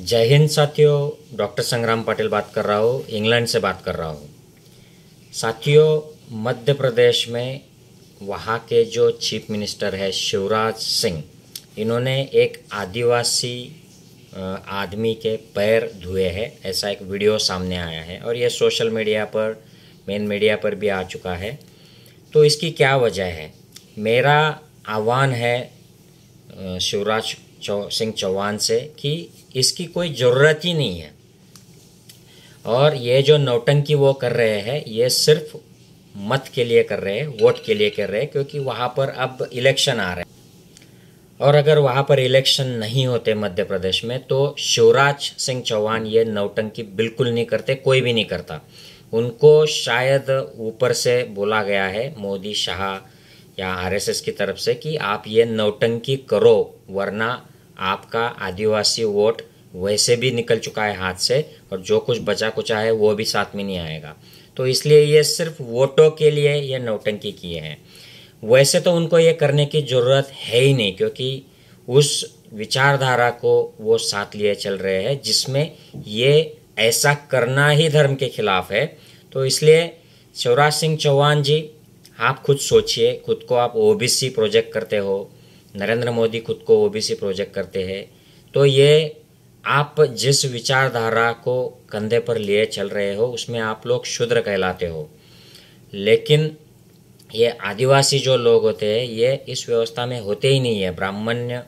जय हिंद साथियों, डॉक्टर संग्राम पाटिल बात कर रहा हूँ, इंग्लैंड से बात कर रहा हूँ। साथियों, मध्य प्रदेश में वहाँ के जो चीफ मिनिस्टर है शिवराज सिंह, इन्होंने एक आदिवासी आदमी के पैर धुए हैं, ऐसा एक वीडियो सामने आया है और ये सोशल मीडिया पर, मेन मीडिया पर भी आ चुका है। तो इसकी क्या वजह है? मेरा आह्वान है शिवराज सिंह चौहान से कि इसकी कोई ज़रूरत ही नहीं है और ये जो नौटंकी वो कर रहे हैं ये सिर्फ मत के लिए कर रहे हैं, वोट के लिए कर रहे हैं, क्योंकि वहाँ पर अब इलेक्शन आ रहे हैं और अगर वहाँ पर इलेक्शन नहीं होते मध्य प्रदेश में तो शिवराज सिंह चौहान ये नौटंकी बिल्कुल नहीं करते, कोई भी नहीं करता। उनको शायद ऊपर से बोला गया है मोदी, शाह या आरएसएस की तरफ से कि आप ये नौटंकी करो वरना आपका आदिवासी वोट वैसे भी निकल चुका है हाथ से और जो कुछ बचा कुचा है वो भी साथ में नहीं आएगा। तो इसलिए ये सिर्फ वोटों के लिए ये नौटंकी किए हैं। वैसे तो उनको ये करने की ज़रूरत है ही नहीं, क्योंकि उस विचारधारा को वो साथ लिए चल रहे हैं जिसमें ये ऐसा करना ही धर्म के खिलाफ है। तो इसलिए शिवराज सिंह चौहान जी, आप खुद सोचिए, खुद को आप ओबीसी प्रोजेक्ट करते हो, नरेंद्र मोदी खुद को ओबीसी प्रोजेक्ट करते हैं, तो ये आप जिस विचारधारा को कंधे पर लिए चल रहे हो उसमें आप लोग शूद्र कहलाते हो। लेकिन ये आदिवासी जो लोग होते हैं ये इस व्यवस्था में होते ही नहीं है। ब्राह्मण्य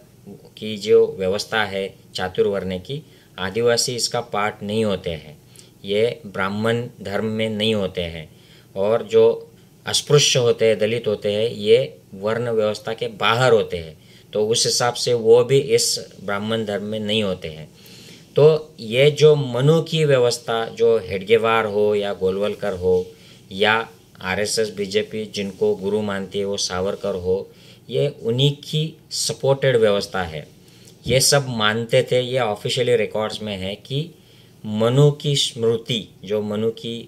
की जो व्यवस्था है चातुर्वर्ण की, आदिवासी इसका पार्ट नहीं होते हैं, ये ब्राह्मण धर्म में नहीं होते हैं। और जो अस्पृश्य होते हैं, दलित होते हैं, ये वर्ण व्यवस्था के बाहर होते हैं, तो उस हिसाब से वो भी इस ब्राह्मण धर्म में नहीं होते हैं। तो ये जो मनु की व्यवस्था, जो हेडगेवार हो या गोलवलकर हो या आरएसएस बीजेपी जिनको गुरु मानती है वो सावरकर हो, ये उन्हीं की सपोर्टेड व्यवस्था है। ये सब मानते थे, ये ऑफिशियली रिकॉर्ड्स में है कि मनु की स्मृति, जो मनु की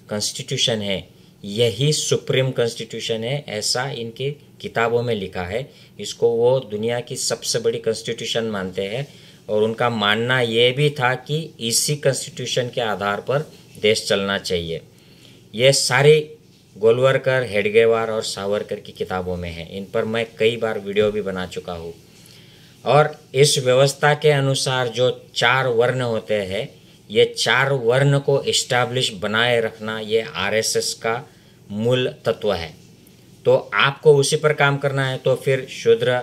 कॉन्स्टिट्यूशन है, यही सुप्रीम कॉन्स्टिट्यूशन है, ऐसा इनके किताबों में लिखा है। इसको वो दुनिया की सबसे बड़ी कॉन्स्टिट्यूशन मानते हैं और उनका मानना ये भी था कि इसी कॉन्स्टिट्यूशन के आधार पर देश चलना चाहिए। ये सारी गोलवलकर, हेडगेवार और सावरकर की किताबों में है। इन पर मैं कई बार वीडियो भी बना चुका हूँ। और इस व्यवस्था के अनुसार जो 4 वर्ण होते हैं, ये 4 वर्ण को इस्टेब्लिश बनाए रखना ये आरएसएस का मूल तत्व है। तो आपको उसी पर काम करना है। तो फिर शूद्र,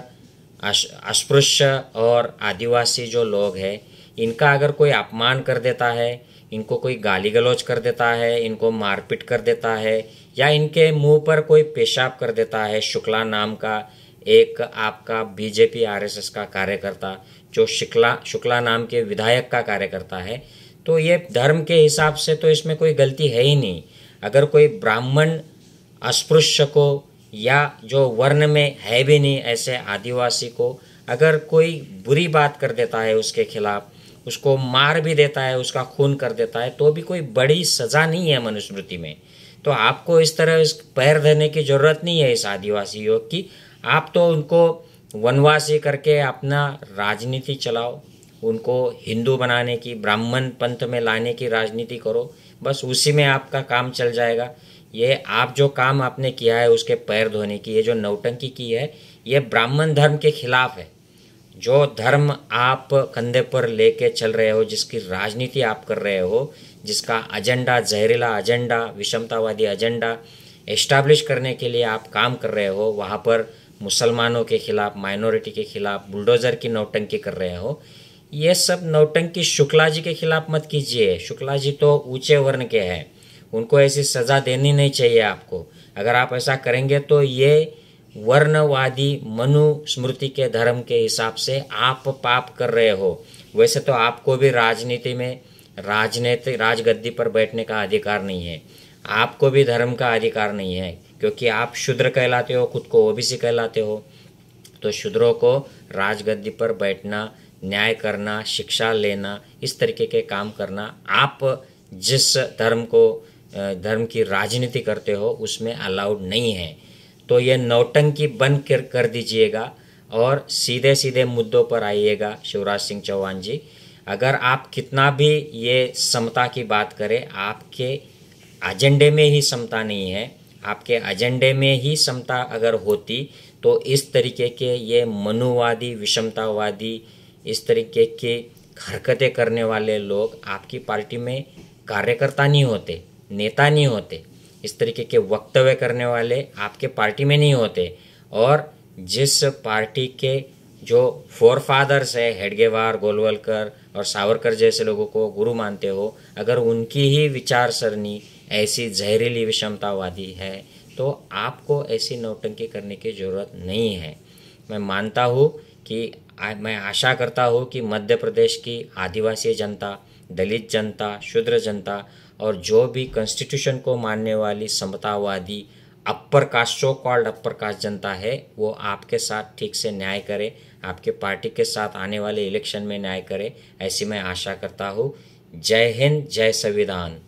अस्पृश्य और आदिवासी जो लोग हैं, इनका अगर कोई अपमान कर देता है, इनको कोई गाली गलौज कर देता है, इनको मारपीट कर देता है या इनके मुंह पर कोई पेशाब कर देता है, शुक्ला नाम का एक आपका बीजेपी आरएसएस का कार्यकर्ता, जो शुक्ला नाम के विधायक का कार्यकर्ता है, तो ये धर्म के हिसाब से तो इसमें कोई गलती है ही नहीं। अगर कोई ब्राह्मण अस्पृश्य को या जो वर्ण में है भी नहीं ऐसे आदिवासी को अगर कोई बुरी बात कर देता है उसके खिलाफ, उसको मार भी देता है, उसका खून कर देता है, तो भी कोई बड़ी सज़ा नहीं है मनुस्मृति में। तो आपको इस तरह इस पैर धरने की ज़रूरत नहीं है इस आदिवासी योग की। आप तो उनको वनवासी करके अपना राजनीति चलाओ, उनको हिंदू बनाने की, ब्राह्मण पंथ में लाने की राजनीति करो, बस उसी में आपका काम चल जाएगा। ये आप जो काम आपने किया है उसके पैर धोने की, ये जो नौटंकी की है, ये ब्राह्मण धर्म के खिलाफ है। जो धर्म आप कंधे पर लेके चल रहे हो, जिसकी राजनीति आप कर रहे हो, जिसका एजेंडा, जहरीला एजेंडा, विषमतावादी एजेंडा एस्टैब्लिश करने के लिए आप काम कर रहे हो, वहाँ पर मुसलमानों के खिलाफ, माइनॉरिटी के खिलाफ बुलडोज़र की नौटंकी कर रहे हो, ये सब नौटंकी शुक्ला जी के खिलाफ मत कीजिए। शुक्ला जी तो ऊंचे वर्ण के हैं, उनको ऐसी सज़ा देनी नहीं चाहिए आपको। अगर आप ऐसा करेंगे तो ये वर्णवादी मनु स्मृति के धर्म के हिसाब से आप पाप कर रहे हो। वैसे तो आपको भी राजनीति में राजगद्दी पर बैठने का अधिकार नहीं है, आपको भी धर्म का अधिकार नहीं है, क्योंकि आप शूद्र कहलाते हो, खुद को ओबीसी कहलाते हो। तो शूद्रों को राजगद्दी पर बैठना, न्याय करना, शिक्षा लेना, इस तरीके के काम करना, आप जिस धर्म की राजनीति करते हो उसमें अलाउड नहीं है। तो ये नौटंकी बंद कर दीजिएगा और सीधे सीधे मुद्दों पर आइएगा शिवराज सिंह चौहान जी। अगर आप कितना भी ये समता की बात करें, आपके एजेंडे में ही समता नहीं है। आपके एजेंडे में ही समता अगर होती तो इस तरीके के ये मनुवादी, विषमतावादी, इस तरीके की हरकतें करने वाले लोग आपकी पार्टी में कार्यकर्ता नहीं होते, नेता नहीं होते। इस तरीके के वक्तव्य करने वाले आपके पार्टी में नहीं होते। और जिस पार्टी के जो फोरफादर्स है, हेडगेवार, गोलवलकर और सावरकर जैसे लोगों को गुरु मानते हो, अगर उनकी ही विचार सरणी ऐसी जहरीली विषमतावादी है तो आपको ऐसी नौटंकी करने की ज़रूरत नहीं है। मैं मानता हूँ कि मैं आशा करता हूँ कि मध्य प्रदेश की आदिवासी जनता, दलित जनता, शूद्र जनता और जो भी कॉन्स्टिट्यूशन को मानने वाली समतावादी upper caste, so called upper caste जनता है, वो आपके साथ ठीक से न्याय करे, आपके पार्टी के साथ आने वाले इलेक्शन में न्याय करे, ऐसी मैं आशा करता हूँ। जय हिंद, जय संविधान।